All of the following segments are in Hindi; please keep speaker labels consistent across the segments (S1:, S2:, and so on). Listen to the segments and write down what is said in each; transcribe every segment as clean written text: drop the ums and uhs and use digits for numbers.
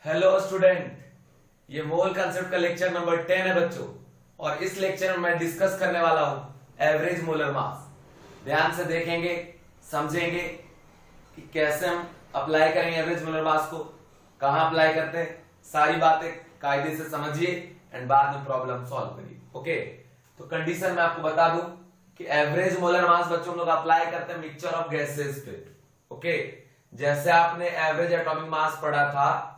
S1: हेलो स्टूडेंट, ये मोल कंसेप्ट का लेक्चर नंबर 10 है बच्चों। और इस लेक्चर में मैं डिस्कस करने वाला हूं एवरेज मोलर मास। ध्यान से देखेंगे, समझेंगे कि कैसे हम अप्लाई करेंगे एवरेज मोलर मास को, कहां अप्लाई करते हैं, सारी बातें कायदे से समझिए एंड बाद में प्रॉब्लम सॉल्व करिए। ओके, तो कंडीशन मैं आपको बता दूं कि एवरेज मोलर मास बच्चों हम लोग अप्लाई करते हैं मिक्सचर ऑफ गैसेस पे। ओके, जैसे आपने एवरेज एटॉमिक मास पढ़ा था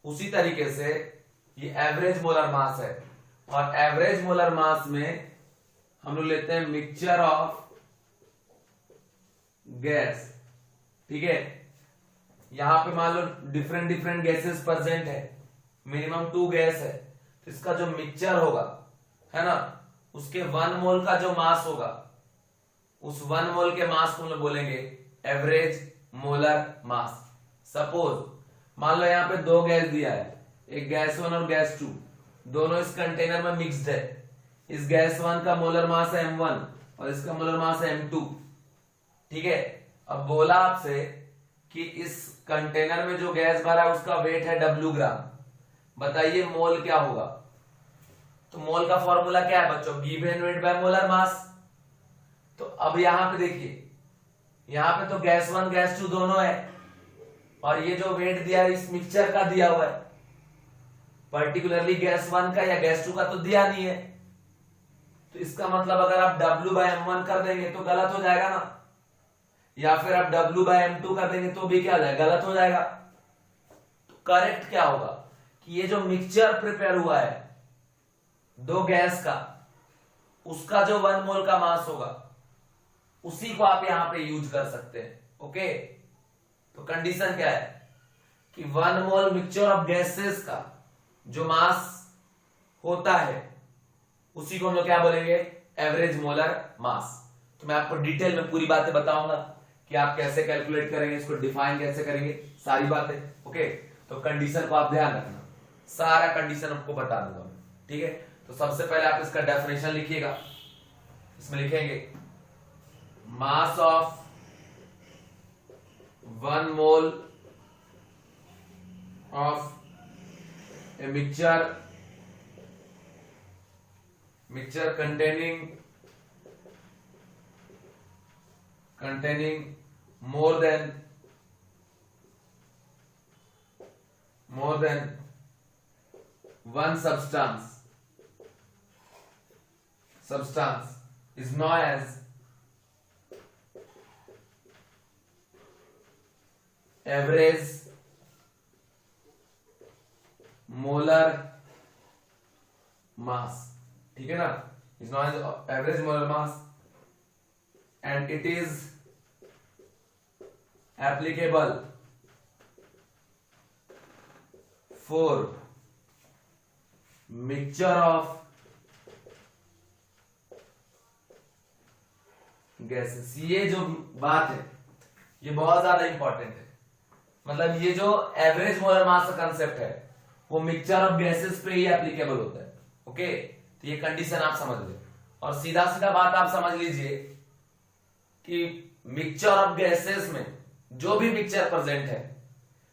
S1: उसी तरीके से ये एवरेज मोलर मास है। और एवरेज मोलर मास में हम लोग लेते हैं मिक्सचर ऑफ गैस। ठीक है, यहां पे मान लो डिफरेंट डिफरेंट गैसेस प्रेजेंट है, मिनिमम 2 गैस है, तो इसका जो मिक्सचर होगा है ना, उसके 1 मोल का जो मास होगा, उस 1 मोल के मास को हम लोग बोलेंगे एवरेज मोलर मास। सपोज मान लो यहाँ पे 2 गैस दिया है, एक गैस 1 और गैस 2, दोनों इस कंटेनर में मिक्स्ड है। इस गैस 1 का मोलर मास है m1 और इसका मोलर मास है m2। ठीक है, अब बोला आपसे कि इस कंटेनर में जो गैस भरा है उसका वेट है W ग्राम। बताइए मोल क्या होगा? तो मोल का फॉर्मूला क्या है बच्चों? Given weight by molar mass. तो अब यहां पे देखिए, यहां पे तो गैस 1 गैस 2 दोनों है, और ये जो वेट दिया है इस मिक्सचर का दिया हुआ है, पर्टिकुलरली गैस 1 का या गैस 2 का तो दिया नहीं है। तो इसका मतलब अगर आप W बाय M1 कर देंगे तो गलत हो जाएगा ना, या फिर आप W बाय M2 कर देंगे तो भी क्या हो जाएगा? गलत हो जाएगा। तो करेक्ट क्या होगा कि ये जो मिक्सचर प्रिपेयर हुआ है 2 गैस का, उसका जो 1 मोल का मास होगा उसी को आप यहां पे यूज कर सकते हैं। ओके, तो कंडीशन क्या है कि 1 मोल मिक्सचर ऑफ गैसेस का जो मास होता है उसी को हम लोग क्या बोलेंगे? Average molar mass. तो मैं आपको डिटेल में पूरी बातें बताऊंगा कि आप कैसे कैलकुलेट करेंगे, इसको डिफाइन कैसे करेंगे, सारी बातें। ओके, तो कंडीशन को आप ध्यान रखना, सारा कंडीशन आपको बता दूंगा मैं। ठीक है, तो सबसे पहले आप इसका डेफिनेशन लिखिएगा। इसमें लिखेंगे mass of 1 mole of a mixture containing more than 1 substance is known as average molar mass. ठीक है ना, is known as average molar mass and it is applicable for mixture of gases. ये जो बात है ये बहुत ज्यादा इंपॉर्टेंट है। मतलब ये जो एवरेज मोलर मास का कंसेप्ट है वो मिक्सचर ऑफ गैसेस पे ही एप्लीकेबल होता है। ओके, तो ये कंडीशन आप समझ लो, और सीधा सीधा बात आप समझ लीजिए कि मिक्सचर ऑफ गैसेस में जो भी मिक्सचर प्रेजेंट है,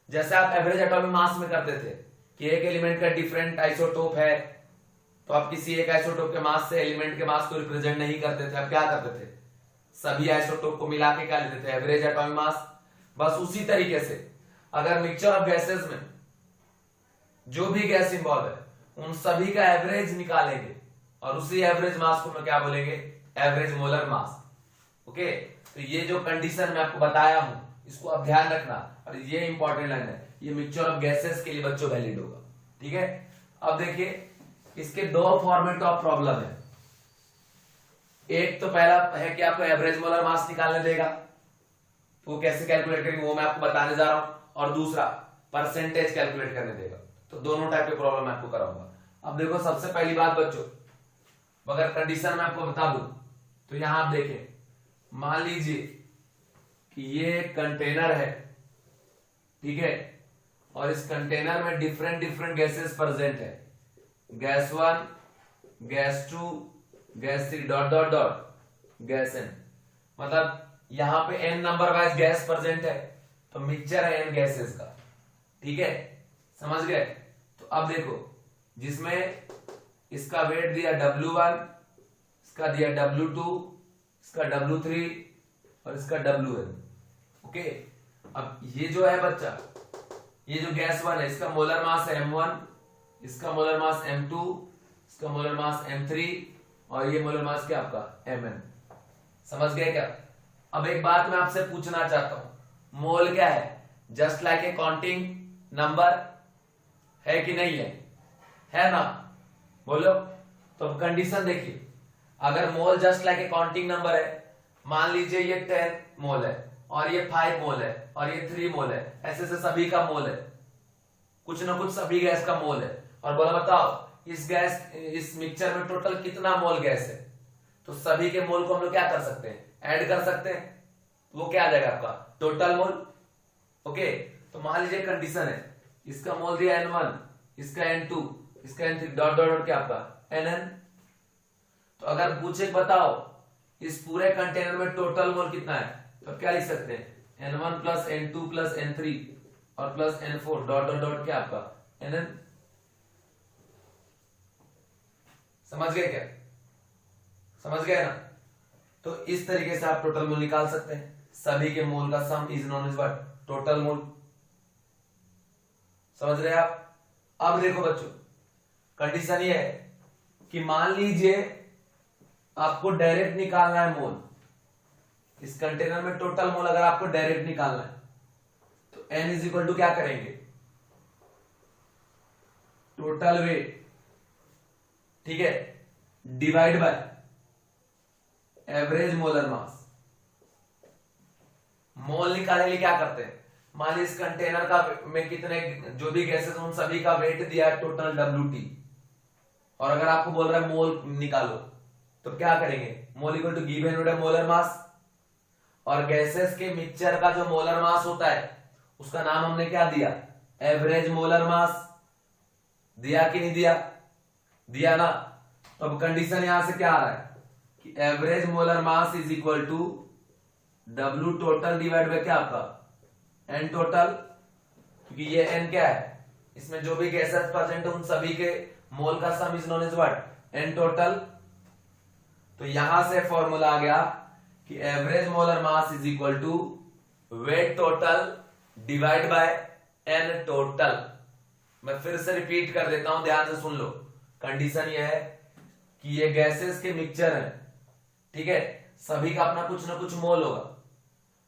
S1: जैसे आप एवरेज एटॉमिक मास में करते थे कि एक एलिमेंट का डिफरेंट आइसोटोप है, तो आप किसी एक आइसोटोप के मास से एलिमेंट के मास को रिप्रेजेंट नहीं करते थे। आप क्या करते थे? सभी आइसोटोप को मिला के क्या लेते थे? Average atomic mass. बस उसी तरीके से अगर मिक्सचर ऑफ गैसेस में जो भी गैस इंवॉल्व है उन सभी का एवरेज निकालेंगे और उसी एवरेज मास को मैं क्या बोलेंगे? Average molar mass. ओके, तो ये जो कंडीशन मैं आपको बताया हूं इसको आप ध्यान रखना, और ये इंपॉर्टेंट लाइन है, ये मिक्सचर ऑफ गैसेस के लिए बच्चों वैलिड होगा। ठीक है, अब देखिए इसके 2 फॉर्मेट ऑफ प्रॉब्लम है। एक तो पहला है कि आपको एवरेज मोलर मास निकालने देगा, वो कैसे कैलकुलेट करेंगे वो मैं आपको बताने जा रहा हूं, और दूसरा परसेंटेज कैलकुलेट करने देगा। तो दोनों टाइप के प्रॉब्लम मैं आपको कराऊंगा। अब देखो, सबसे पहली बात बच्चों, अगर कंडीशन मैं आपको बता दूं तो यहां आप देखें, मान लीजिए कि ये एक कंटेनर है, ठीक है, और इस कंटेनर में डिफरेंट डिफरेंट गैसेस प्रेजेंट है, gas 1, gas 2, gas 3 dot dot dot gas n। मतलब यहां पे n number wise gas present है, तो मिक्सचर है n गैसेस का। ठीक है, समझ गए? तो अब देखो, जिसमें इसका वेट दिया W1, इसका दिया W2, इसका W3 और इसका WN। ओके, अब ये जो है बच्चा, ये जो गैस 1 है, इसका मोलर मास है M1, इसका मोलर मास M2, इसका मोलर मास M3 और ये मोलर मास क्या आपका Mn। समझ गए क्या? अब एक बात मैं आपसे पूछना चाहता हूं, मोल क्या है? Just like a counting number है कि नहीं है ना? बोलो। तो अब कंडीशन देखिए, अगर mole just like a counting number है, मान लीजिए ये 10 मोल है और ये 5 मोल है और ये 3 मोल है, ऐसे से सभी का मोल है, कुछ ना कुछ सभी गैस का मोल है। और बोला बताओ इस मिक्सचर में टोटल कितना मोल गैस है? तो सभी के मोल को हम लोग क्या कर सकते हैं? ऐड कर सकते हैं। वो क्या आ जाएगा आपका टोटल मोल। ओके, तो मान लीजिए कंडीशन है, इसका मोल दिया N1, इसका N2, इसका N3 डॉट डॉट डॉट क्या आपका Nn। तो अगर पूछे बताओ इस पूरे कंटेनर में टोटल मोल कितना है, तो क्या लिख सकते हैं? N1 plus N2 plus N3 और plus N4 dot dot dot क्या आपका Nn। समझ गए क्या? समझ गए ना? तो इस तरीके से आप टोटल मोल निकाल सकते हैं। सभी के मोल का sum is known as what? Total mole. समझ रहे आप? अब देखो बच्चों, कंडीशन ये है कि मान लीजिए आपको डायरेक्ट निकालना है मोल, इस कंटेनर में टोटल मोल अगर आपको डायरेक्ट निकालना है तो n इज इक्वल टू क्या करेंगे? टोटल वेट, ठीक है, divide by average molar mass. Mole निकालने के लिए क्या करते हैं? मान लीजिए इस कंटेनर का में कितने जो भी गैसेस उन सभी का वेट दिया है टोटल WT, और अगर आपको बोल रहा है मोल निकालो तो क्या करेंगे? Mole equal to given molar mass, और गैसेस के मिक्सचर का जो मोलर मास होता है उसका नाम हमने क्या दिया? एवरेज मोलर मास। दिया कि नहीं दिया? दिया ना? तो अब कंडीशन यहां से क्या आ रहा है कि average molar mass is equal to W total divide by क्या आपका N टोटल, क्योंकि ये N क्या है, इसमें जो भी गैसेस प्रेजेंट है उन सभी के मोल का sum is known as what? N total. तो यहां से फॉर्मूला आ गया कि average molar mass is equal to weight total divide by N total. मैं फिर से रिपीट कर देता हूं, ध्यान से सुन लो। कंडीशन ये है कि ये गैसेस के मिक्सचर है, ठीक है, सभी का अपना कुछ ना कुछ मोल होगा।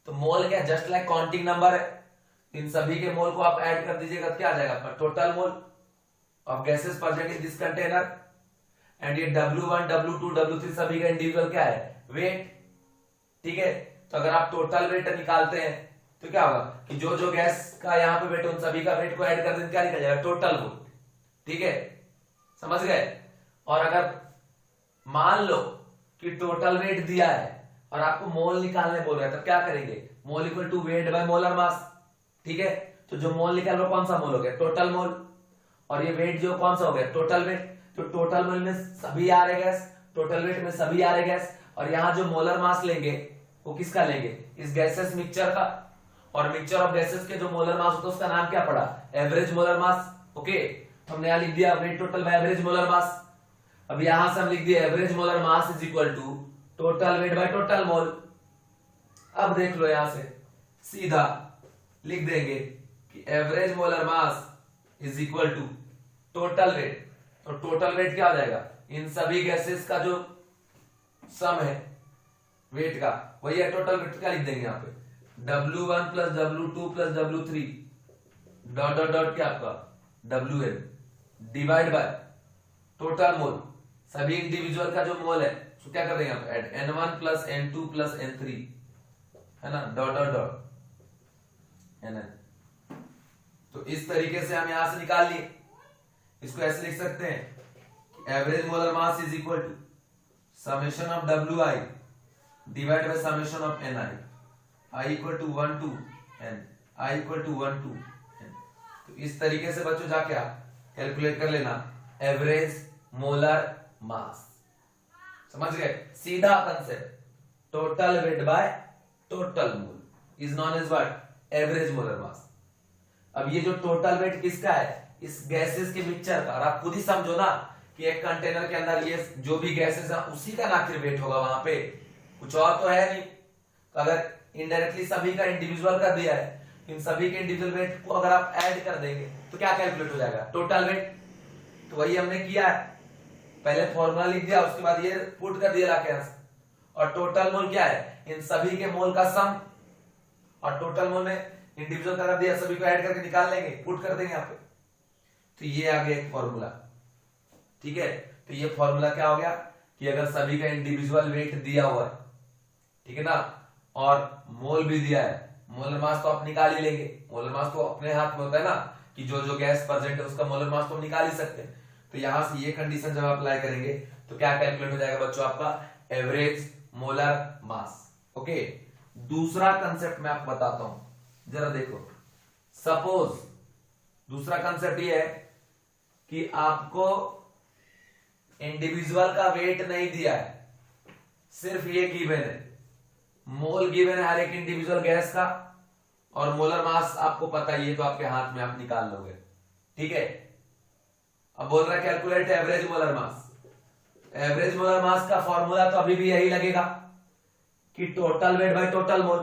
S1: तो मोल क्या? जस्ट लाइक काउंटिंग नंबर है, इन सभी के मोल को आप ऐड कर दीजिएगा तो क्या आ जाएगा आपका total mole of gases present in this container. And ये W1 W2 W3 सभी का इंडिविजुअल क्या है? वेट। ठीक है, तो अगर आप टोटल वेट निकालते हैं तो क्या होगा कि जो जो गैस का यहाँ पे वेट उन सभी का वेट को ऐड कर दें क्या निकल जाएगा? Total mole. ठीक है, समझ गए? और अगर मान लो कि टोटल वेट दिया है और आपको मोल निकालने बोल रहा है तब क्या करेंगे? Mole equal to weight by molar mass. ठीक है, तो जो मोल निकाल रहा कौन सा मोल हो गया? Total mole. और ये वेट जो कौन सा हो गया? Total weight. तो टोटल मोल में सभी आ रहे गैस, टोटल वेट में सभी आ रहे गैस, और यहां जो मोलर मास लेंगे वो किसका लेंगे? इस गैसेस मिक्सचर का। और मिक्सचर ऑफ गैसेस के जो मोलर मास होता है उसका नाम क्या पड़ा? Average molar mass. ओके, हमने यहां लिख दिया weight total by average molar mass. अब यहां से हम लिख दिए average molar mass is equal to total weight by total mole. अब देख लो यहां से सीधा लिख देंगे कि average molar mass is equal to total weight. तो टोटल वेट क्या हो जाएगा? इन सभी गैसेस का जो सम है वेट का वही है टोटल वेट। क्या लिख देंगे यहाँ पे? W1 plus W2 plus W3 dot dot dot क्या आपका WN डिवाइड बाय टोटल मोल, सभी इंडिविजुअल का जो मोल है तो क्या कर देंगे आप? Add N1 plus N2 plus N3 है ना, डॉट डॉट डॉट Nn। तो इस तरीके से हम यहां से निकाल लिए। इसको ऐसे लिख सकते हैं average molar mass is equal to summation of WI divide by summation of NI, I equal to 1 to N, I equal to 1 to N। तो इस तरीके से बच्चों जाके आप कैलकुलेट कर लेना एवरेज मोलर मास। समझ गए? सीधा concept, total weight by total mole is known as what? Average molar mass. अब ये जो टोटल वेट किसका है? इस गैसेस के मिक्सचर का। और आप खुद ही समझो ना कि एक कंटेनर के अंदर ये जो भी गैसेस है उसी का ना आखिर वेट होगा, वहां पे कुछ और तो है नहीं। तो अगर इनडायरेक्टली सभी का इंडिविजुअल कर दिया है, इन सभी के इंडिविजुअल वेट को अगर आप ऐड कर देंगे तो क्या कैलकुलेट हो जाएगा, टोटल वेट। तो वही हमने किया है, पहले फॉर्मूला लिख दिया, उसके बाद ये पुट कर दिया लाके। और टोटल मोल क्या है, इन सभी के मोल का सम। और टोटल मोल में इंडिविजुअल कर दिया, सभी को ऐड करके निकाल लेंगे, पुट कर देंगे यहाँ पे। तो ये आ गया एक फॉर्मूला, ठीक है। तो ये फॉर्मूला क्या हो गया कि अगर सभी का इंडिविजुअल वेट दिया हुआ है, ठीक है ना, और मोल भी दिया है, मोलर मास तो आप निकाल ही लेंगे। मोलर मास तो अपने हाथ में होता है ना, कि जो जो गैस प्रेजेंट है उसका मोलर मास तो निकाल ही सकते हैं। तो यहां से ये कंडीशन जब अप्लाई करेंगे तो क्या कैलकुलेट हो जाएगा बच्चों, आपका एवरेज मोलर मास। ओके, दूसरा कंसेप्ट मैं आपको बताता हूं, जरा देखो। सपोज दूसरा कंसेप्ट ये है कि आपको इंडिविजुअल का वेट नहीं दिया है, सिर्फ ये गिवन है, मोल गिवन है हर एक इंडिविजुअल गैस का, और मोलर मास आपको पता ही है, तो आपके हाथ में आप निकाल लोगे, ठीक है। अब बोल रहा है कैलकुलेट एवरेज मोलर मास। एवरेज मोलर मास का फॉर्मूला तो अभी भी यही लगेगा कि टोटल वेट बाय टोटल मोल।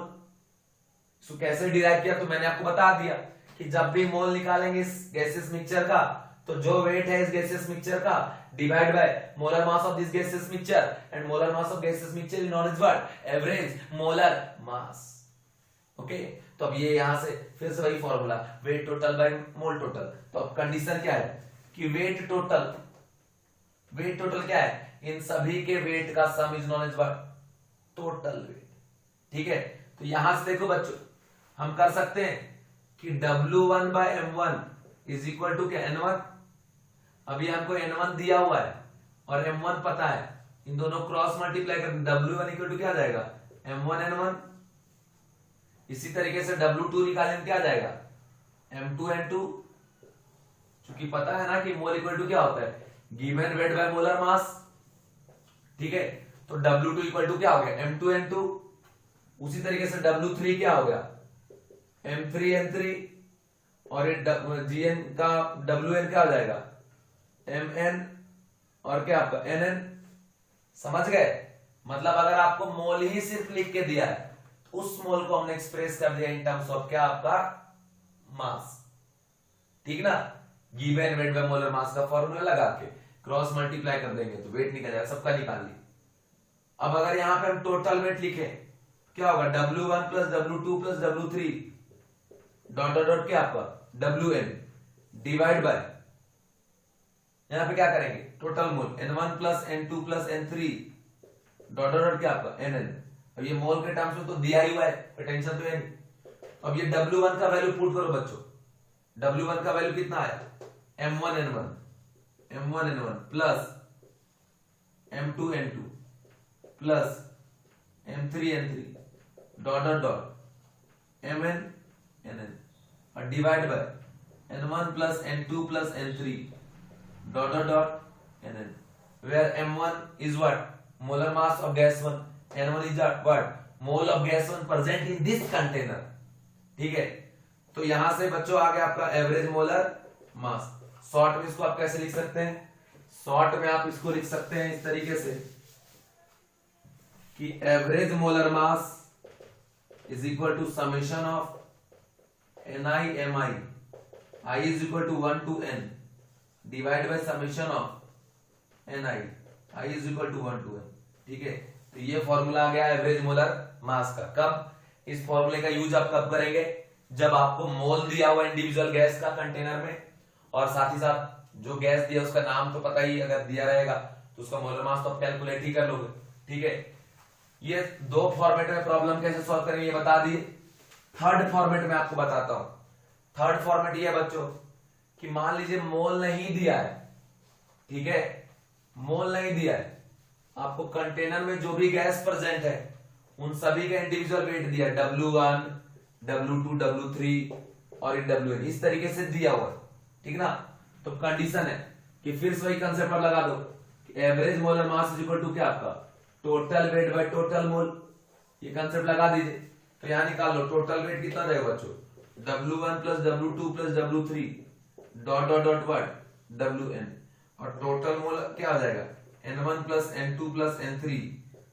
S1: इसको कैसे डिराइव किया तो मैंने आपको बता दिया कि जब भी मोल निकालेंगे इस गैसेस मिक्सचर का, तो जो वेट है इस गैसेस मिक्सचर का divide by molar mass of this gases mixture, and molar mass of gases mixture is known as what, average molar mass. Okay, तो अब ये यहां से फिर से वही formula, weight total by mole total. तो अब कंडीशन क्या है कि वेट टोटल क्या है, इन सभी के वेट का sum is known as what, total weight, ठीक है। तो यहां से देखो बच्चों, हम कर सकते हैं कि W1 by M1 is equal to क्या, N1। अभी हमको N1 दिया हुआ है और M1 पता है, इन दोनों क्रॉस मल्टीप्लाई कर W1 इक्वल टू क्या आ जाएगा, M1 N1। इसी तरीके से W2 निकालेंगे क्या आ जाएगा, M2 N2। क्योंकि पता है ना कि मोल इक्वल टू क्या होता है, given weight by molar mass, ठीक है। तो W2 इक्वल टू क्या हो गया, M2 N2। उसी तरीके से W3 क्या हो गया, M3 N3। और ये GN का WN क्या हो जाएगा, MN, और क्या आपका NN। समझ गए, मतलब अगर आपको मोल ही सिर्फ लिख के दिया है, तो उस मोल को हमने एक्सप्रेस कर दिया इन टर्म्स ऑफ क्या, आपका मास, ठीक ना। गिवन वेट बाय मोलर मास का फॉर्मूला लगा के क्रॉस मल्टीप्लाई कर देंगे तो वेट निकल जाएगा, सबका निकाल ली। अब अगर यहां पे हम टोटल वेट लिखे, क्या होगा, W1 plus W2 plus W3 dot dot dot क्या आपका WN डिवाइड बाय, यहां पे क्या करेंगे, total mole N1 plus N2 plus N3 dot dot dot क्या आपका NN। अब ये मोल के टर्म्स में तो दिया ही हुआ है, टेंशन तो है नहीं। अब ये W1 का वैल्यू पुट करो बच्चों, W1 का वैल्यू कितना है, M1 N1 plus M2 N2 plus M3 N3 dot dot डॉट MN NN, और divide bye N1 plus N2 plus N3 dot dot dot NN, where M1 is what, molar mass of gas 1, N1 is what, mole of gas 1 present in this container, ठीक है। तो यहां से बच्चों आ गया आपका एवरेज मोलर मास। शॉर्ट में इसको आप कैसे लिख सकते हैं, शॉर्ट में आप इसको लिख सकते हैं इस तरीके से कि average molar mass is equal to summation of NI/Mi, I is equal to 1 to N divide by summation of NI, I is equal to 1 to N, ठीक है। तो ये फॉर्मूला आ गया एवरेज मोलर मास का। कब इस फॉर्मूले का यूज आप कब करेंगे, जब आपको मोल दिया हुआ इंडिविजुअल गैस का कंटेनर में, और साथ ही साथ जो गैस दिया उसका नाम तो पता ही, अगर दिया रहेगा तो उसका मोलर मास तो आप कैलकुलेट ही कर लोगे, ठीक है। ये दो फॉर्मेट में प्रॉब्लम कैसे सॉल्व करेंगे ये बता दिए। थर्ड फॉर्मेट में आपको बताता हूं। थर्ड फॉर्मेट ये है बच्चों कि मान लीजिए मोल नहीं दिया है, ठीक है, मोल नहीं दिया है, आपको कंटेनर में जो भी गैस प्रेजेंट है उन सभी का इंडिविजुअल वेट दिया है, W1 W2 W3 और WN इस तरीके से दिया हुआ है, ठीक ना। तो कंडीशन है कि फिर से वही कंसेप्ट पर लगा दो कि average molar mass is equal to क्या आपका, total weight by total mole. ये कंसेप्ट लगा दीजिए, तो यहां निकाल लो टोटल वेट कितना जाएगा बच्चों, W1 plus W2 plus W3 dot dot dot what WN, और टोटल मोल क्या हो जाएगा N1 plus N2 plus N3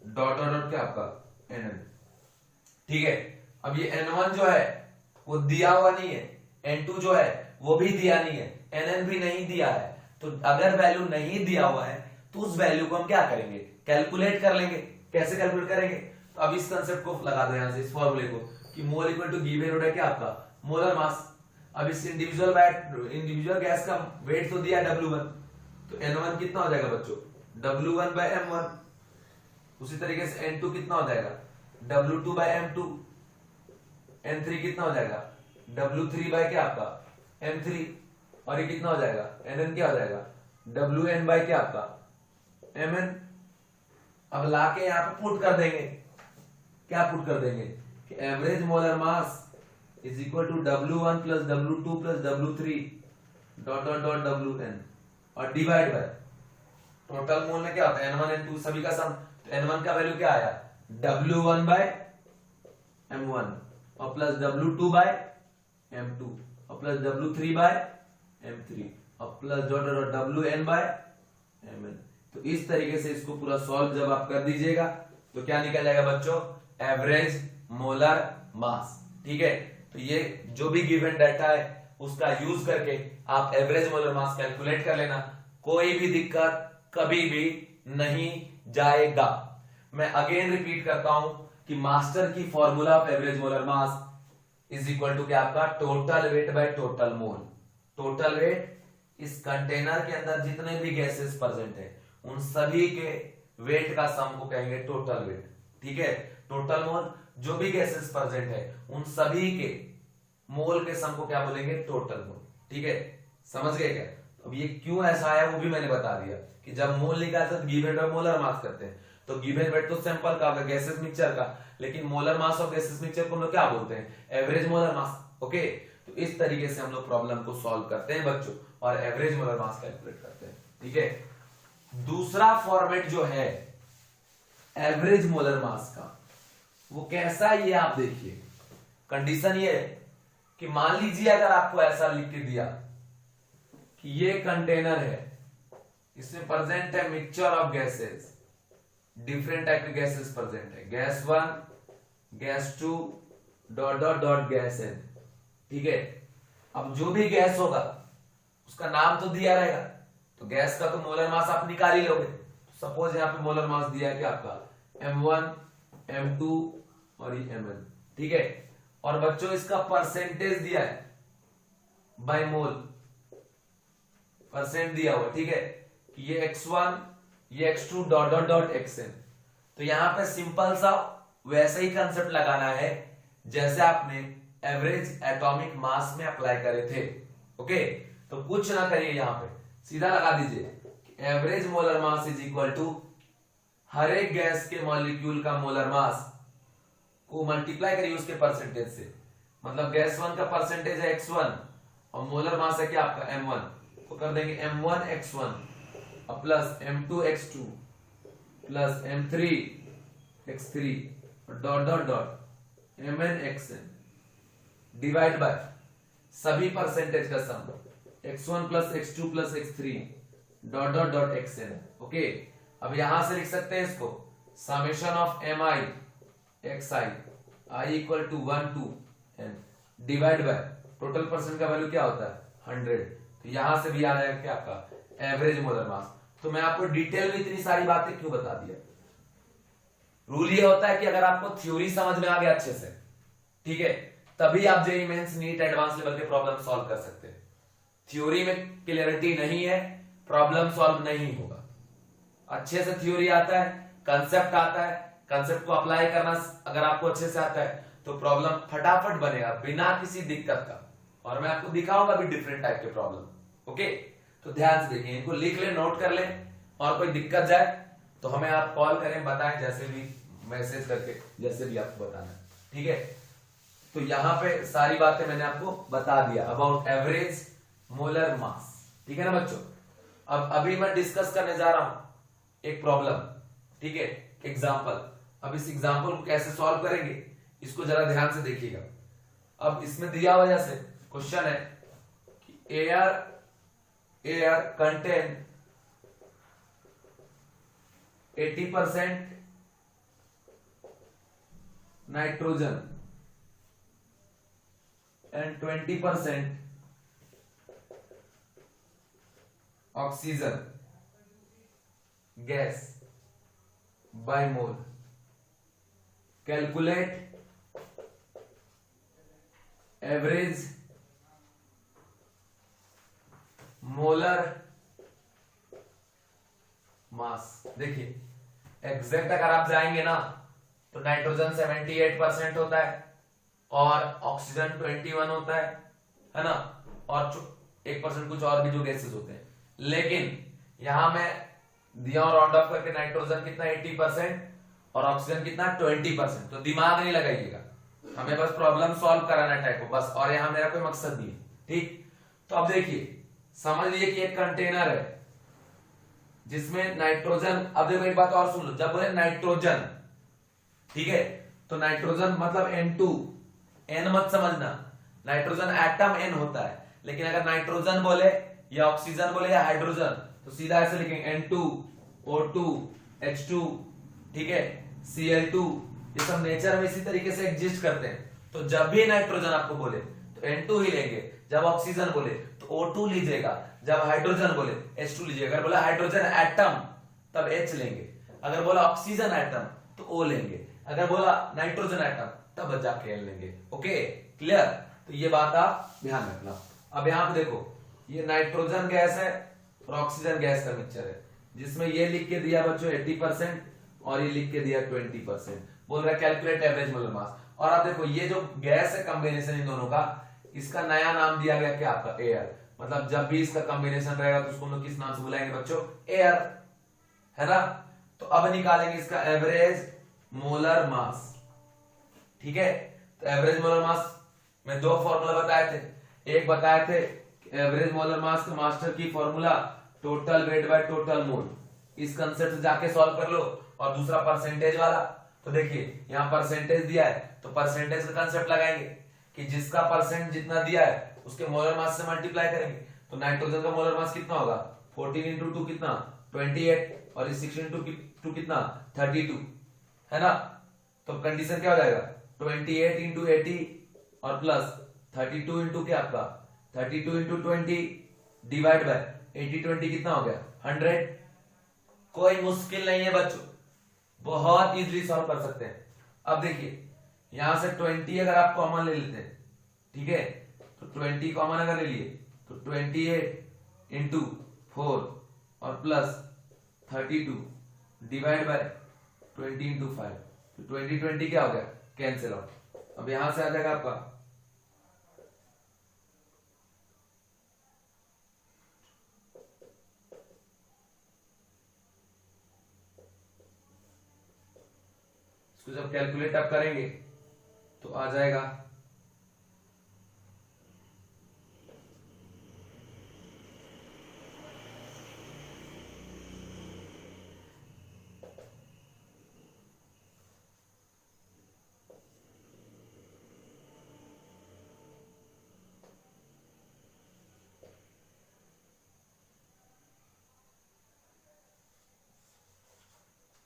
S1: dot dot dot क्या आपका NN। ठीक है, अब ये N1 जो है वो दिया हुआ नहीं है, N2 जो है वो भी दिया नहीं है, NN भी नहीं दिया है। तो अगर वैल्यू नहीं दिया हुआ है तो उस वैल्यू को हम क्या करेंगे, कैलकुलेट कर लेंगे। कैसे कैलकुलेट करेंगे, तो अब इस कंसेप्ट को लगा दो यहां से, इस फॉर्मूले को कि mole equal to given weight है क्या आपका मोलर मास। अब इस इंडिविजुअल गैस का वेट तो दिया W1, तो N1 कितना हो जाएगा बच्चों W1 by M1। उसी तरीके से N2 कितना हो जाएगा W2 by M2, N3 कितना हो जाएगा W3 by क्या आपका M3, और ये कितना हो जाएगा NN क्या हो जाएगा WN by क्या आपका MN। अब लाके यहां पे पुट कर देंगे, क्या पुट कर देंगे कि average molar mass is equal to W1 plus W2 plus W3 dot dot dot WN, और डिवाइड बाय टोटल मोल में क्या होता है N1 N2 सभी का सम। तो N1 का वैल्यू क्या आया W1 बाय M1 और प्लस W2 बाय M2 और प्लस W3 बाय M3 और plus dot dot WN by MN। तो इस तरीके से इसको पूरा सॉल्व जब आप कर दीजिएगा तो क्या निकल जाएगा बच्चों एवरेज मोलर मास। ठीक है, तो ये जो भी गिवन डाटा है उसका यूज करके आप एवरेज मोलर मास कैलकुलेट कर लेना, कोई भी दिक्कत कभी भी नहीं जाएगा। मैं अगेन रिपीट करता हूं कि मास्टर की formula of average molar mass is equal to क्या आपका total weight by total mole. Total weight इस कंटेनर के अंदर जितने भी गैसेस प्रेजेंट है उन सभी के वेट का सम को कहेंगे टोटल वेट। ठीक है, टोटल मोल जो भी गैसेस प्रेजेंट है उन सभी के मोल के सम को क्या बोलेंगे टोटल मोल। ठीक है, समझ गए क्या। अब ये क्यों ऐसा है वो भी मैंने बता दिया कि जब मोल निकालते हैं तो गिवन और मोलर मास करते हैं। तो गिवन वेट तो सैंपल का गैसेस मिक्सचर का, लेकिन molar mass of gases mixture को हम लोग क्या बोलते हैं एवरेज मोलर मास। ओके, तो इस तरीके से हम लोग प्रॉब्लम को सॉल्व करते हैं बच्चों और एवरेज मोलर मास कैलकुलेट करते हैं। ठीक है, दूसरा फॉर्मेट जो है एवरेज मोलर मास का वो कैसा है ये आप देखिए। कंडीशन ये है कि मान लीजिए अगर आपको ऐसा लिख के दिया कि ये कंटेनर है, इसमें प्रेजेंट है mixture of gases, different type के गैसेस प्रेजेंट है, gas 1 gas 2 dot dot dot gas N। ठीक है, अब जो भी गैस होगा उसका नाम तो दिया रहेगा, तो गैस का तो मोलर मास आप निकाल ही लोगे। सपोज यहां पे मोलर मास दिया है क्या आपका M1 M2 और ये MN। ठीक है, और बच्चों इसका परसेंटेज दिया है बाय मोल, परसेंट दिया हुआ। ठीक है, कि ये X1 ये X2 डॉट डॉट डॉट XN। तो यहां पे सिंपल सा वैसा ही कंसेप्ट लगाना है जैसे आपने एवरेज एटॉमिक मास में अप्लाई करे थे। ओके, तो कुछ ना करिए, यहां पे सीधा लगा दीजिए average molar mass is equal to हर एक गैस के मॉलिक्यूल का मोलर मास को मल्टीप्लाई करिए उसके परसेंटेज से। मतलब गैस 1 का परसेंटेज है X1 और मोलर मास है क्या आपका M1, तो कर देंगे M1 X1 और plus M2 X2 plus M3 X3 dot dot डॉट MN XN डिवाइड बाय सभी परसेंटेज का sum X1 plus X2 plus X3 dot dot डॉट XN। ओके, अब यहां से लिख सकते हैं इसको summation of Mi xi I equal to 1 to n divide by total percent का वैल्यू क्या होता है 100। तो यहां से भी आ जाएगा क्या आपका एवरेज मोलर मास। तो मैं आपको डिटेल में इतनी सारी बातें क्यों बता दिया। रूल ये होता है कि अगर आपको थ्योरी समझ में आ गया अच्छे से, ठीक है, तभी आप JEE mains NEET advance level के प्रॉब्लम सॉल्व कर सकते हैं। थ्योरी में क्लियरिटी नहीं है, प्रॉब्लम सॉल्व नहीं होगा। अच्छे से थ्योरी आता है, कंसेप्ट आता है, कंसेप्ट को अप्लाई करना अगर आपको अच्छे से आता है तो प्रॉब्लम फटाफट बनेगा बिना किसी दिक्कत का। और मैं आपको दिखाऊंगा भी डिफरेंट टाइप के प्रॉब्लम। ओके, तो ध्यान से देखिए, इनको लिख ले, नोट कर ले, और कोई दिक्कत जाए तो हमें आप कॉल करें, बताएं, जैसे भी मैसेज करके, जैसे भी आपको बताना है। ठीक है, तो यहां पे सारी बातें मैंने आपको बता दिया अबाउट एवरेज मोलर मास। ठीक है ना बच्चों। अब अभी मैं डिस्कस करने जा रहा हूं एक प्रॉब्लम, ठीक है, एग्जाम्पल। अब इस एग्जाम्पल को कैसे सॉल्व करेंगे इसको जरा ध्यान से देखिएगा। अब इसमें दिया हुआ जैसे क्वेश्चन है कि air air contain 80% nitrogen and 20% oxygen gas by mole. Calculate average molar मास। देखिए एग्जैक्ट अगर आप जाएंगे ना तो नाइट्रोजन 78% होता है और ऑक्सीजन 21 होता है ना, और 1% कुछ और भी जो गैसेस होते हैं। लेकिन यहां मैं दिया और राउंड ऑफ करके नाइट्रोजन कितना 80% और ऑक्सीजन कितना 20%। तो दिमाग नहीं लगाइएगा, हमें बस प्रॉब्लम सॉल्व कराना है टाइप को बस, और यहां मेरा कोई मकसद नहीं है। ठीक, तो अब देखिए समझ लीजिए कि एक कंटेनर है जिसमें नाइट्रोजन, अब देखो एक बात और सुन लो, जब बोले नाइट्रोजन, ठीक है, तो नाइट्रोजन मतलब N2, N मत समझना, नाइट्रोजन एटम N होता है, लेकिन अगर नाइट्रोजन बोले या ऑक्सीजन बोले या हाइड्रोजन तो सीधा ऐसे लिखेंगे N2 O2 H2, ठीक है, Cl2। ये सब नेचर में इसी तरीके से एग्जिस्ट करते हैं। तो जब भी नाइट्रोजन आपको बोले तो N2 ही लेंगे, जब ऑक्सीजन बोले तो O2 लीजिएगा, जब हाइड्रोजन बोले H2 लीजिएगा। अगर बोला हाइड्रोजन एटम तब H लेंगे, अगर बोला ऑक्सीजन एटम तो O लेंगे, अगर बोला नाइट्रोजन एटम तब जाके N लेंगे। ओके क्लियर, तो ये बात आप ध्यान रखना। अब यहां पे देखो ये नाइट्रोजन गैस है और ऑक्सीजन गैस का मिक्सचर है, जिसमें ये लिख के दिया बच्चों 80% और ये लिख के दिया 20%। बोल रहा है कैलकुलेट एवरेज मोलर मास। और आप देखो ये जो गैस है कॉम्बिनेशन इन दोनों का, इसका नया नाम दिया गया क्या आपका एयर। मतलब जब भी इसका कॉम्बिनेशन रहेगा तो उसको हम लोग किस नाम से बुलाएंगे बच्चों, एयर, है ना। तो अब निकालेंगे इसका एवरेज मोलर मास, ठीक है। तो एवरेज मोलर मास में दो फॉर्मूला बताए थे, एक बताए थे एवरेज मोलर मास का मास्टर की formula total weight by total mole, इस कंसेप्ट से जाके सॉल्व कर लो, और दूसरा परसेंटेज वाला। तो देखिए यहाँ परसेंटेज दिया है तो परसेंटेज का कंसेप्ट लगाएंगे कि जिसका परसेंट जितना दिया है उसके मोलर मास से मल्टीप्लाई करेंगे। तो नाइट्रोजन का मोलर मास कितना होगा 14 इंटू 2 कितना 28, और 6 इंटू 2 कितना 32, है ना। तो कंडीशन क्या हो जाएगा 28 इंटू 80 और प्लस 32 इंटू क्या आपका 32 इंटू 20 डिवाइड बाय 80 कितना हो गया 100। कोई मुश्किल नहीं है बच्चों, बहुत इजीली सॉल्व कर सकते हैं। अब देखिए यहां से 20 अगर आप कॉमन ले लेते हैं, ठीक है, तो 20 कॉमन अगर ले लिए तो 28 इंटू 4 और प्लस 32 डिवाइड बाय 20 इंटू 5, तो 20 क्या हो गया कैंसिल आउट। अब यहां से आ जाएगा आपका इसको जब कैलकुलेट आप करेंगे तो आ जाएगा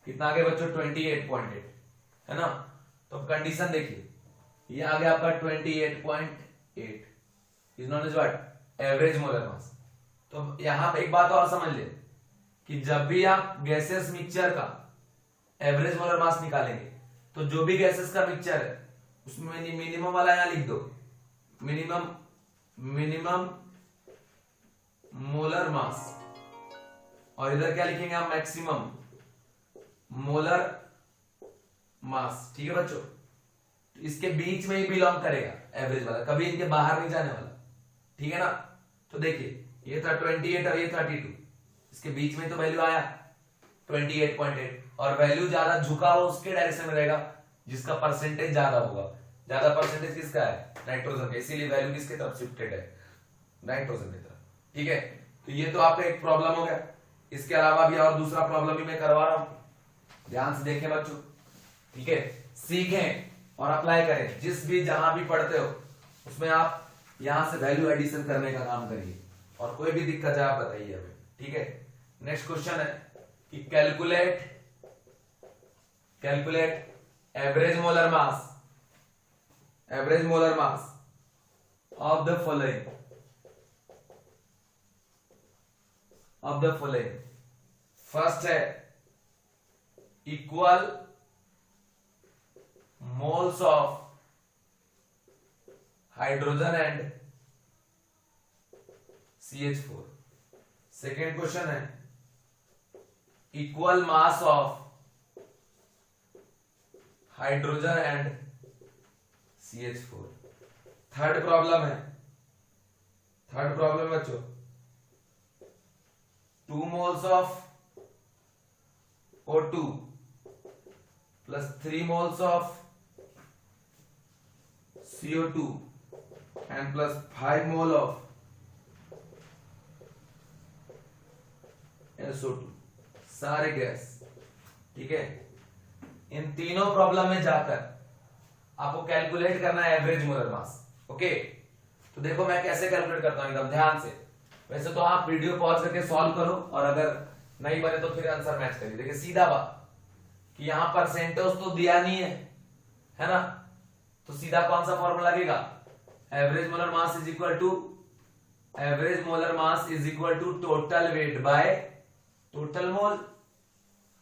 S1: कितना आ गया बच्चों 28.8, है ना। तो कंडीशन देखिए ये आ गया आपका 28.8 is known as what average molar mass. तो यहां पे एक बात और समझ ले कि जब भी आप गैसेस मिक्सचर का एवरेज मोलर मास निकालेंगे तो जो भी गैसेस का मिक्सचर है उसमें मिनिमम वाला यहां लिख दो, मिनिमम मोलर मास, और इधर क्या लिखेंगे आप मैक्सिमम मोलर मास, ठीक है बच्चों। तो इसके बीच में ही बिलोंग करेगा एवरेज वाला, कभी इनके बाहर नहीं जाने वाला, ठीक है ना। तो देखिए ये था 28 और ये 32, इसके बीच में तो वैल्यू आया 28.8, और वैल्यू ज्यादा झुका हुआ उसके डायरेक्शन में रहेगा जिसका परसेंटेज ज्यादा होगा। ज्यादा परसेंटेज किसका है नाइट्रोजन का, इसीलिए वैल्यू किसके तरफ शिफ्टेड है नाइट्रोजन की तरफ, ठीक है। तो ये तो आपका एक प्रॉब्लम हो गया। इसके अलावा भी और दूसरा प्रॉब्लम भी मैं करवा रहा हूं, ध्यान से देखें बच्चों, ठीक है, सीखें और अप्लाई करें। जिस भी जहां भी पढ़ते हो उसमें आप यहां से वैल्यू एडिशन करने का काम करिए और कोई भी दिक्कत है आप बताइए हमें, ठीक है। नेक्स्ट क्वेश्चन है कि calculate average molar mass of the following. First है equal moles of hydrogen and CH4। Second question है equal mass of hydrogen and CH4। Third problem है बच्चों 2 moles of O2 plus 3 moles of CO2 and plus 5 mole of SO2 सारे गैस, ठीक है। इन तीनों प्रॉब्लम में जाकर आपको कैलकुलेट करना है एवरेज मोलर मास। ओके, तो देखो मैं कैसे कैलकुलेट करता हूं एकदम ध्यान से। वैसे तो आप वीडियो पॉज करके सॉल्व करो और अगर नहीं बने तो फिर आंसर मैच करिए। देखिए सीधा बात कि यहां परसेंटेज तो दिया नहीं है ना, तो सीधा कौन सा फॉर्मूला लगेगा, average molar mass is equal to total weight by total mole.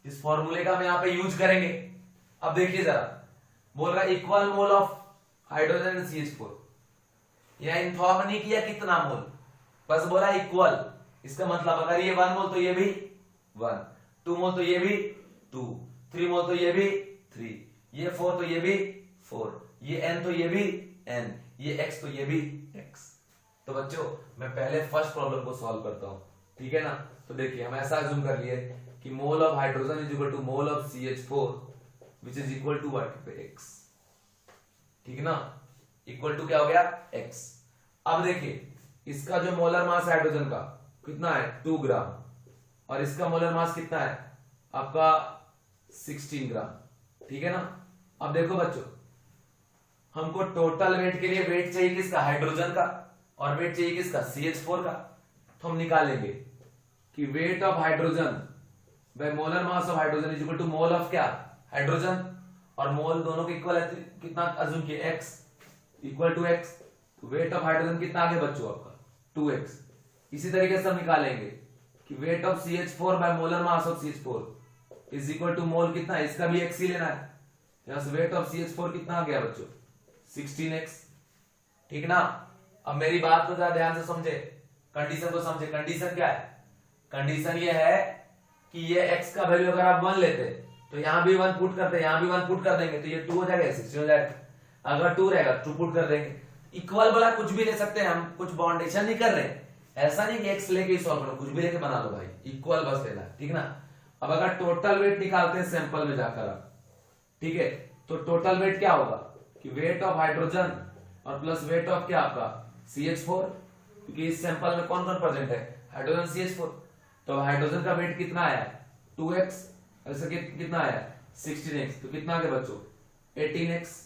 S1: इस फॉर्मूले का हम यहां पे यूज करेंगे। अब देखिए जरा, बोल रहा है equal mole of hydrogen and CH4। यह इन्फॉर्म नहीं किया कितना मोल, बस बोला इक्वल। इसका मतलब अगर ये 1 मोल तो ये भी 1, 2 मोल तो ये भी 2, 3 मोल तो ये भी 3, ये 4 तो ये भी 4, ये n तो ये भी n, ये x तो ये भी x। तो बच्चों मैं पहले फर्स्ट प्रॉब्लम को सॉल्व करता हूं, ठीक है ना। तो देखिए हम ऐसा अज्यूम कर लिए कि mole of hydrogen is equal to mole of CH4 which is equal to what, x, ठीक है ना। इक्वल टू क्या हो गया, x। अब देखिए इसका जो मोलर मास हाइड्रोजन का कितना है 2 ग्राम, और इसका मोलर मास कितना है आपका 16 ग्राम, ठीक है ना। अब देखो बच्चों, हमको टोटल वेट के लिए वेट चाहिए किसका, हाइड्रोजन का, और वेट चाहिए किसका, CH4 का। तो हम निकालेंगे कि weight of hydrogen by molar mass of hydrogen is equal to mole of क्या, हाइड्रोजन, और मोल दोनों के इक्वल है, कितना अज्यूम किया, x equal to x। Weight of hydrogen कितना आ गया बच्चों आपका 2x। इसी तरीके से हम निकालेंगे कि weight of CH4 by molar mass of CH4 is equal to mole कितना है, इसका भी x ही लेना है। यहां से वेट ऑफ CH4 कितना आ गया बच्चों 16x, ठीक ना। अब मेरी बात को जरा ध्यान से समझे, कंडीशन को समझे। कंडीशन क्या है, कंडीशन ये है कि ये x का वैल्यू अगर आप 1 लेते तो यहां भी 1 पुट करते, यहां भी 1 पुट कर देंगे तो ये 2 हो जाएगा, 16 हो जाएगा। अगर 2 रहेगा 2 पुट कर देंगे। इक्वल वाला कुछ भी ले सकते हैं, हम कुछ बाउंडेशन नहीं कर रहे, ऐसा नहीं कि x लेके ही सॉल्व करो, कुछ भी लेके बना लो भाई, इक्वल बस लेना है, ठीक ना। अब अगर टोटल वेट निकालते हैं सैंपल में जाकर आप, ठीक है, तो टोटल वेट क्या होगा कि वेट ऑफ हाइड्रोजन और प्लस वेट ऑफ क्या आपका CH4, क्योंकि इस सैंपल में कौन कौन प्रेजेंट है, हाइड्रोजन CH4। तो हाइड्रोजन का वेट कितना आया 2x, ऐसे कितना आया 16x, तो कितना आ गया बच्चों 18x।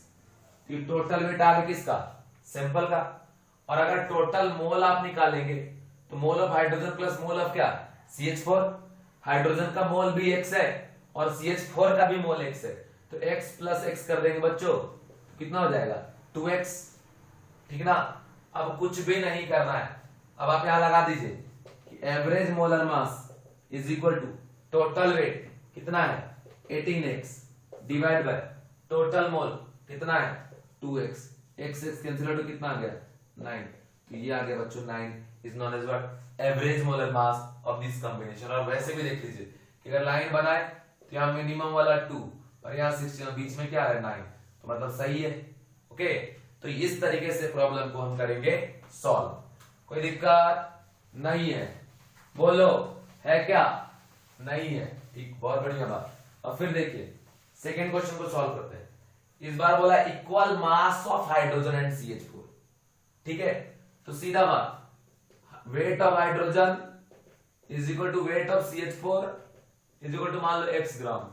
S1: टोटल वेट आ गया किसका, सैंपल का। और अगर टोटल मोल आप निकालेंगे तो मोल of hydrogen plus mole of क्या CH4, हाइड्रोजन का मोल भी x है और CH4 का भी मोल x है, तो x प्लस x कर देंगे बच्चों, तो कितना हो जाएगा 2x, ठीक ना। अब कुछ भी नहीं करना है, अब आप यहां लगा दीजिए कि average molar mass is equal to total weight कितना है 18x डिवाइड बाय टोटल मोल कितना है 2x, x कैंसिल हो तो कितना आ गया 9। तो ये आ गया बच्चों 9 is known as what average molar mass of this combination. और वैसे भी देख लीजिए कि अगर लाइन बनाए तो यहाँ मिनिमम वाला 2 और यहाँ 16, बीच में क्या है 9, तो मतलब सही है। ओके, तो इस तरीके से प्रॉब्लम को हम करेंगे सॉल्व, कोई दिक्कत नहीं है, बोलो है क्या, नहीं है, ठीक, बहुत बढ़िया बात। अब फिर देखिए सेकेंड क्वेश्चन को सॉल्व करते हैं। इस बार बोला equal mass of hydrogen and CH4, ठीक है। तो सीधा बात, weight of hydrogen is equal to weight of CH4 is equal to मान लो x ग्राम।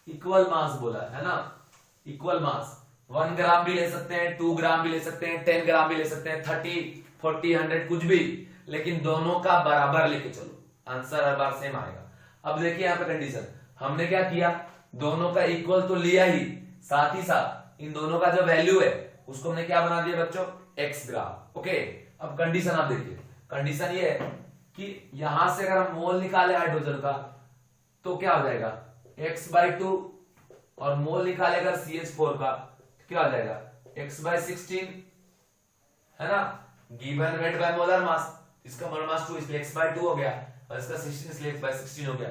S1: इक्वल मास बोला है ना, इक्वल मास 1 ग्राम भी ले सकते हैं, 2 ग्राम भी ले सकते हैं, 10 ग्राम भी ले सकते हैं, 30, 40, 100 कुछ भी, लेकिन दोनों का बराबर लेके चलो, आंसर हर बार सेम आएगा। अब देखिए यहाँ पे कंडीशन, हमने क्या किया, दोनों का इक्वल तो लिया ही, साथ ही साथ इन दोनों का जो वैल्यू है उसको हमने क्या बना दिया बच्चों, एक्स ग्राम। ओके, अब कंडीशन आप देखिए, कंडीशन ये है कि यहां से अगर हम मोल निकाले हाइड्रोजन का तो क्या हो जाएगा, x/2, और मोल निकाले अगर CH4 का तो क्या हो जाएगा, x/16, है ना। गिवन वेट बाय मोलर मास, इसका मोलर मास 2 इसलिए x/2 हो गया, और इसका 16 इसलिए x/16 हो गया।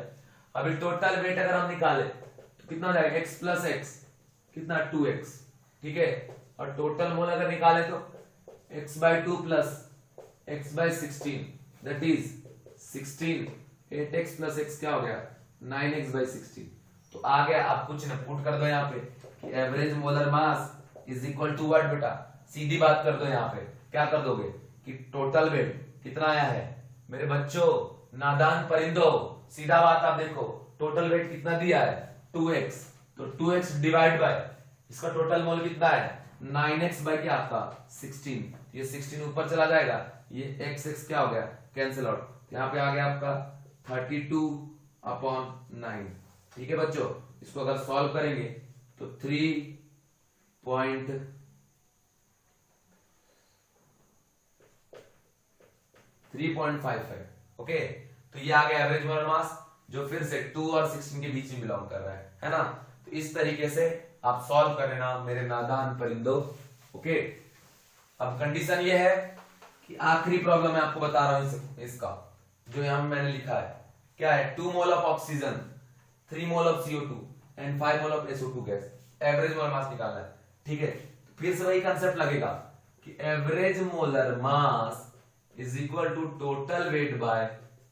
S1: अभी टोटल वेट अगर हम निकाले तो कितना हो जाएगा, x प्लस x कितना 2x, ठीक है। और टोटल मोल अगर निकाले तो x/2 plus x/16 that is 16, 8x plus x क्या हो गया, 9x/16। तो आ गया, आप कुछ ना पुट कर दो यहाँ पे कि average molar mass is equal to what बेटा, सीधी बात कर दो यहाँ पे, क्या कर दोगे कि टोटल वेट कितना आया है मेरे बच्चों, नादान परिंदो, सीधा बात आप देखो, टोटल वेट कितना दिया है 2x, तो 2x डिवाइड बाय इसका टोटल मोल कितना है 9x बाय क्या आपका 16, ये 16 ऊपर चला जाएगा, ये x क्या हो गया कैंसिल आउट, यहाँ पे आ गया आपका 32/9। ठीक है बच्चों, इसको अगर सॉल्व करेंगे तो 3.55। ओके, तो ये आ गया एवरेज मोलर मास, जो फिर से 2 और 16 के बीच में बिलोंग कर रहा है ना। तो इस तरीके से आप सॉल्व कर लेना मेरे नादान परिंदो। ओके, अब कंडीशन ये है कि आखिरी प्रॉब्लम मैं आपको बता रहा हूं इसका, जो यहां मैंने लिखा है क्या है, 2 mole of oxygen, 3 mole of CO2 and 5 mole of SO2 gas, average molar मास निकालना है। ठीक है, फिर से वही कंसेप्ट लगेगा कि average molar mass is equal to total weight by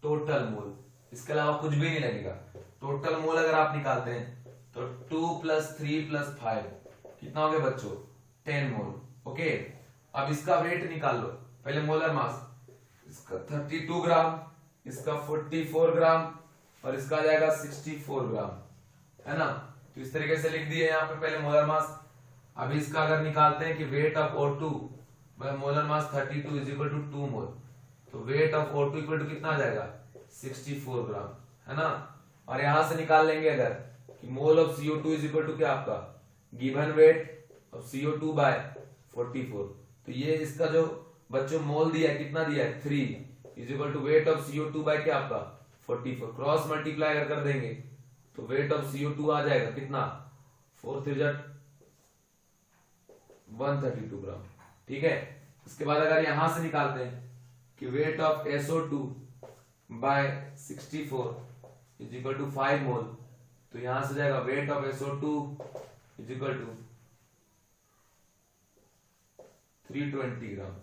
S1: total mole, इसके अलावा कुछ भी नहीं लगेगा। टोटल मोल अगर आप निकालते हैं तो 2 + 3 + 5 कितना हो गया बच्चों 10 मोल। ओके, अब इसका वेट निकाल लो, पहले मोलर मास, इसका 32 ग्राम, इसका 44 ग्राम और इसका आ जाएगा 64 ग्राम, है ना। तो इस तरीके से लिख दिए यहाँ पे पहले मोलर मास। अब इसका अगर निकालते हैं कि weight of O2 by molar mass 32 is equal to 2 mole, तो weight of O2 equal to कितना आ जाएगा 64 ग्राम, है ना। और यहां से निकाल लेंगे अगर कि mole of CO2 is equal to क्या आपका given weight of CO2 bye 44, तो ये इसका जो बच्चों मोल दिया है कितना दिया है 3 is equal to weight of CO2 by क्या आपका 44, क्रॉस मल्टीप्लाई अगर कर देंगे तो वेट ऑफ CO2 आ जाएगा कितना 4 3 132 ग्राम। ठीक है, इसके बाद अगर यहां से निकालते हैं कि weight of SO2 by 64 is equal to 5 mole, तो यहां से जाएगा weight of SO2 is equal to 320 gram.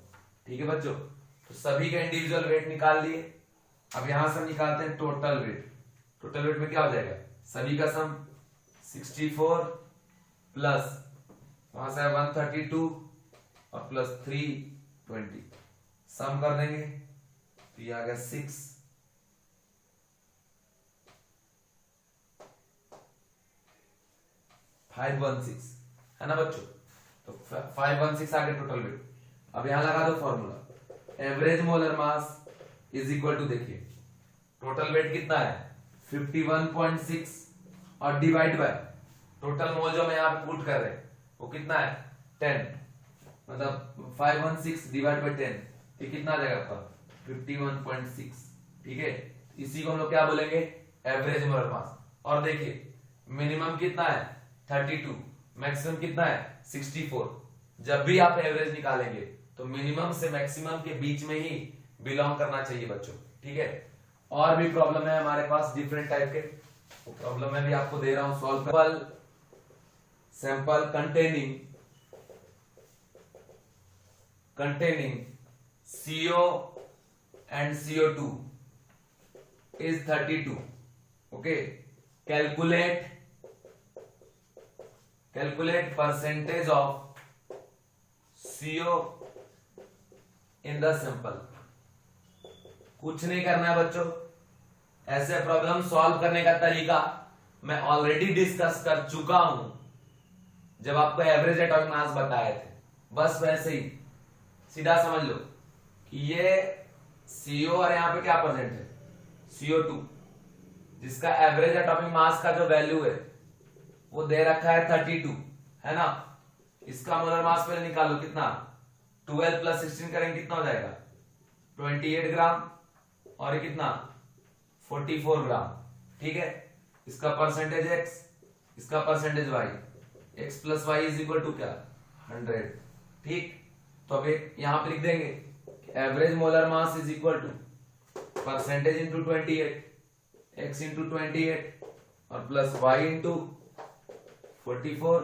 S1: ठीक है बच्चों, तो सभी का इंडिविजुअल वेट निकाल लिए। अब यहां से निकालते हैं टोटल वेट, टोटल वेट में क्या हो जाएगा सभी का सम 64 प्लस वहां से 132 और प्लस 320, सम कर देंगे तो ये आ गया 516, है ना बच्चों। तो 516 आ गया टोटल वेट। अब यहां लगा दो formula, average molar mass is equal to, देखिए टोटल वेट कितना है 51.6 और डिवाइड बाय टोटल मोल जो मैं यहां पे पुट कर रहे हैं वो कितना है 10, मतलब 516 डिवाइड बाय 10 ये कितना आ जाएगा आपका 51.6। ठीक है, इसी को हम लोग क्या बोलेंगे एवरेज मोलर मास। और देखिए मिनिमम कितना है 32, मैक्सिमम कितना है 64। जब भी आप एवरेज निकालेंगे तो मिनिमम से मैक्सिमम के बीच में ही बिलोंग करना चाहिए बच्चों। ठीक है, और भी प्रॉब्लम है हमारे पास डिफरेंट टाइप के, प्रॉब्लम मैं भी आपको दे रहा हूं सॉल्व कर। Sample containing CO and CO2 is 32. Okay, calculate percentage of CO in the sample। कुछ नहीं करना है बच्चों, ऐसे प्रॉब्लम सॉल्व करने का तरीका मैं ऑलरेडी डिस्कस कर चुका हूं जब आपको एवरेज एटॉमिक मास बताए थे। बस वैसे ही सीधा समझ लो कि ये CO और यहाँ पे क्या प्रेजेंट है, CO2, जिसका एवरेज एटॉमिक मास का जो वैल्यू है वो दे रखा है 32, है ना। इसका मोलर मास पहले निकालो, कितना 12 प्लस 16 करेंगे कितना हो जाएगा 28 ग्राम, और ये कितना 44 ग्राम, ठीक है। इसका परसेंटेज x, इसका percentage y, x plus y is equal to क्या 100, ठीक। तो अब यहां पे लिख देंगे average molar mass is equal to percentage into 28, x into 28 और plus y into 44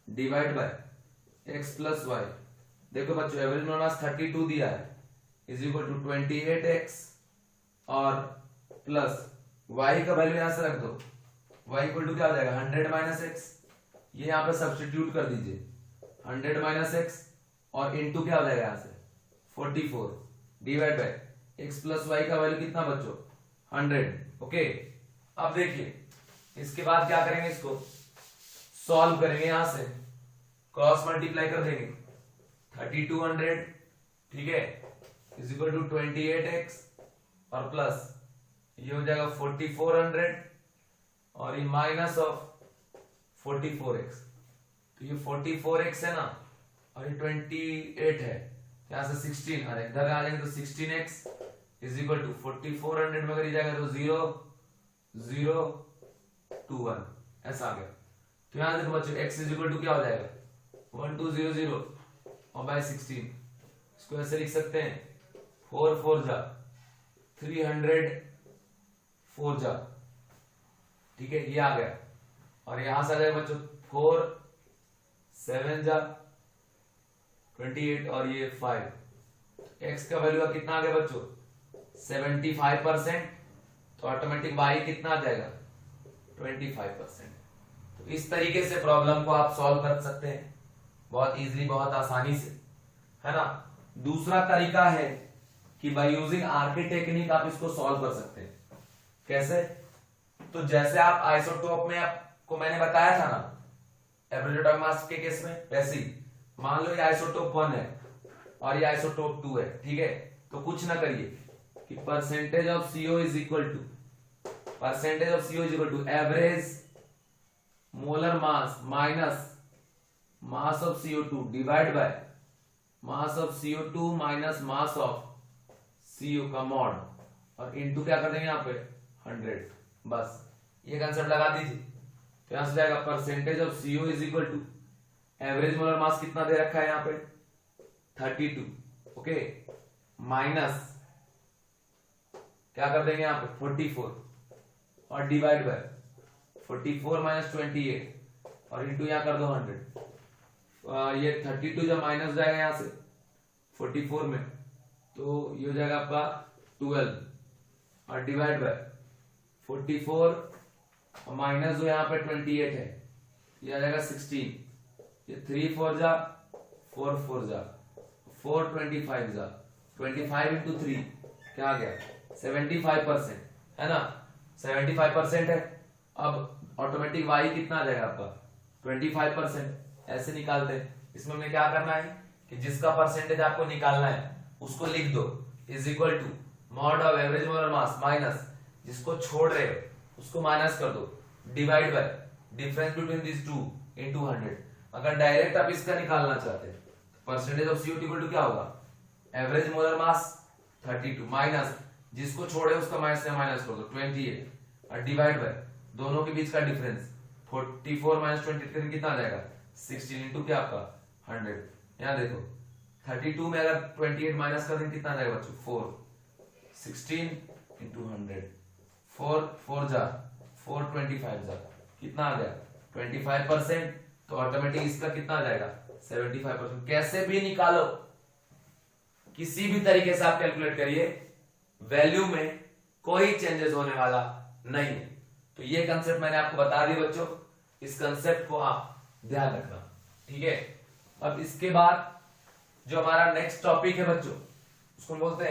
S1: divide by x plus y. देखो बच्चों एवरेज मोलर मास 32 दिया है, इज इक्वल टू 28x और प्लस y का वैल्यू यहां से रख दो, y इक्वल टू क्या हो जाएगा 100 माइनस एक्स, ये यहां पे सब्स्टिट्यूट कर दीजिए 100 माइनस एक्स और इंटू क्या हो जाएगा यहां से 44 divide by x plus y का वैल्यू कितना बच्चों 100, ओके। अब देखिए इसके बाद क्या करेंगे, इसको सॉल्व करेंगे, यहां से क्रॉस मल्टीप्लाई कर देंगे 3200, ठीक है, इज इक्वल टू 28x और प्लस ये हो जाएगा 4400 और ये माइनस ऑफ 44x, तो ये 44x है ना और ये 28 है, यहां से 16 आ इधर आ जाएंगे तो 16x इज इक्वल टू 4400 में अगर ये जाएगा तो 0 0 2 1 ऐसा आ गया। तो यहां देखो बच्चों x इज इक्वल टू क्या हो जाएगा 1200 और बाय 16, इसको ऐसे लिख सकते हैं 4 4 जा 300 4 जा, ठीक है, ये आ गया। और यहां से आ जाएगा बच्चों 4 7 जा 28 और ये 5, x का वैल्यू कितना आ गया बच्चों 75%, तो ऑटोमेटिक y कितना आ जाएगा 25%। तो इस तरीके से प्रॉब्लम को आप सॉल्व कर सकते हैं बहुत इजीली, बहुत आसानी से, है ना। दूसरा तरीका है कि बाय यूजिंग आर्की टेक्निक आप इसको सॉल्व कर सकते हैं। कैसे, तो जैसे आप आइसोटोप में आपको मैंने बताया था ना एवरेज एटॉमिक मास के केस में, वैसे ही मान लो ये आइसोटोप 1 है और ये आइसोटोप 2 है, ठीक है, तो कुछ ना करिए कि percentage of CO is equal to average molar mass minus mass of CO2 divide by mass of CO2 minus mass of CO का मॉड और इनटू क्या कर देंगे यहाँ पे 100, बस ये कंसेप्ट लगा दीजिए। तो यहां से जाएगा percentage of CO is equal to average molar mass कितना दे रखा है यहाँ पे 32, ओके, माइनस क्या कर देंगे यहाँ पे 44 और डिवाइड बाय 44 माइनस 28 और इंटू यहाँ कर दो 100, ये 32 जब माइनस जाएगा यहाँ से 44 में तो ये हो जाएगा आपका 12 और डिवाइड बाय 44 और माइनस जो यहाँ पे 28 है ये आ जाएगा 16, ये 3 4 जा 4 4 जा 4 25 जा 25 इंटू 3 क्या आ गया 75%, है ना, 75% है। अब ऑटोमेटिक y कितना आ जाएगा आपका 25%, ऐसे निकालते हैं। इसमें हमें क्या करना है कि जिसका परसेंटेज आपको निकालना है उसको लिख दो is equal to mod of average molar mass minus जिसको छोड़ रहे हो उसको माइनस कर दो divide by difference between this two into 100। अगर डायरेक्ट आप इसका निकालना चाहते हैं तो percentage of CO equal to क्या होगा एवरेज मोलर मास 32 माइनस जिसको छोड़े उसका माइनस से माइनस कर दो 28 और डिवाइड बाय दोनों के बीच का डिफरेंस 44 माइनस 28 कितना आ जाएगा 16 इंटू क्या आपका 100। यहाँ देखो 32 में अगर 28 माइनस कर दें कितना आ जाएगा बच्चों 4 16 इंटू 100 4 4 जा 4 25 जा कितना आ गया 25%, तो ऑटोमेटिक इसका कितना आ जाएगा 75%। कैसे भी निकालो किसी भी तरीके से आप कैलकुलेट करिए वैल्यू में कोई चेंजेस होने वाला नहीं है। तो ये कंसेप्ट मैंने आपको बता दिया बच्चों, इस कंसेप्ट को आप ध्यान रखना, ठीक है। अब इसके बाद जो हमारा नेक्स्ट टॉपिक है बच्चों उसको बोलते हैं